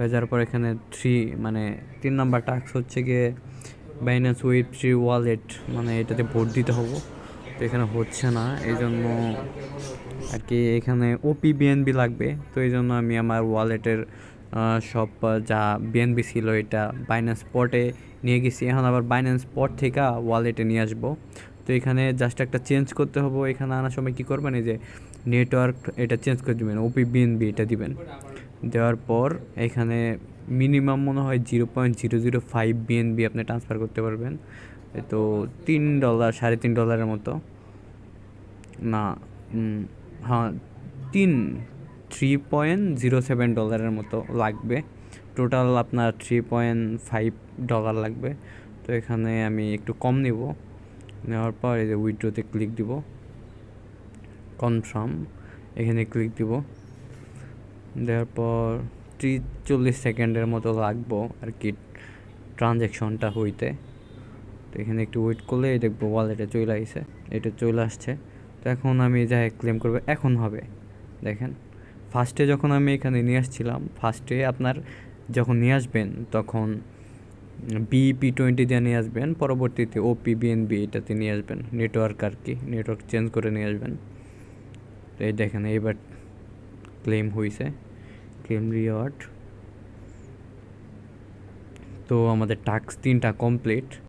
হয়ে যাওয়ার পর এখানে মানে 3 নাম্বার টাস্ক হচ্ছে গিয়ে বাইন্যান্স ওয়েব3 ওয়ালেট, মানে এটাতে ভোট দিতে হবো। তো এখানে হচ্ছে না, এই জন্য আর কি এখানে ওপি বিএনবি লাগবে। তো এই জন্য আমি আমার ওয়ালেটের সব যা বিএনবি ছিল এটা বাইন্যান্স স্পটে নিয়ে গেছি। এখন আবার বাইন্যান্স স্পট থেকে ওয়ালেটে নিয়ে আসবো। তো এখানে জাস্ট একটা চেঞ্জ করতে হবে। এখানে আনার সময় কী করবেন, এই যে নেটওয়ার্ক এটা চেঞ্জ করে দেবেন, ওপি বিএনবি এটা দিবেন। দেওয়ার পর এখানে মিনিমাম মনে হয় 0.005 বিএনবি আপনি ট্রান্সফার করতে পারবেন। তো $3 $3.5 মতো, না হ্যাঁ 3.07 মতো লাগবে। টোটাল আপনার $3.5 লাগবে। তো এখানে আমি একটু কম নেব। নেওয়ার পর এই যে উইথড্রোতে ক্লিক দিব, কনফার্ম এখানে ক্লিক দিব। দেওয়ার পর 30-40 সেকেন্ডের মতো লাগবো আর কি ট্রানজ্যাকশনটা হইতে। তো এখানে একটু ওয়েট করলে দেখবো ওয়ালেটে চলে আসছে, এটা চলে আসছে। তো এখন আমি যাই ক্লেম করবো, এখন হবে। দেখেন ফার্স্টে যখন আমি এখানে নিয়ে আসছিলাম, ফার্স্টে আপনার যখন নিয়ে আসবেন তখন BEP20 দিয়ে নিয়ে আসবেন, পরবর্তীতে ওপি বিএনবি এটাতে নিয়ে আসবেন, নেটওয়ার্ক আর কি, নেটওয়ার্ক চেঞ্জ করে নিয়ে আসবেন। তো এই দেখেন এইবার ক্লেম হয়েছে, ক্লেম রিওয়ার্ড। তো আমাদের টাস্ক 3টা কমপ্লিট।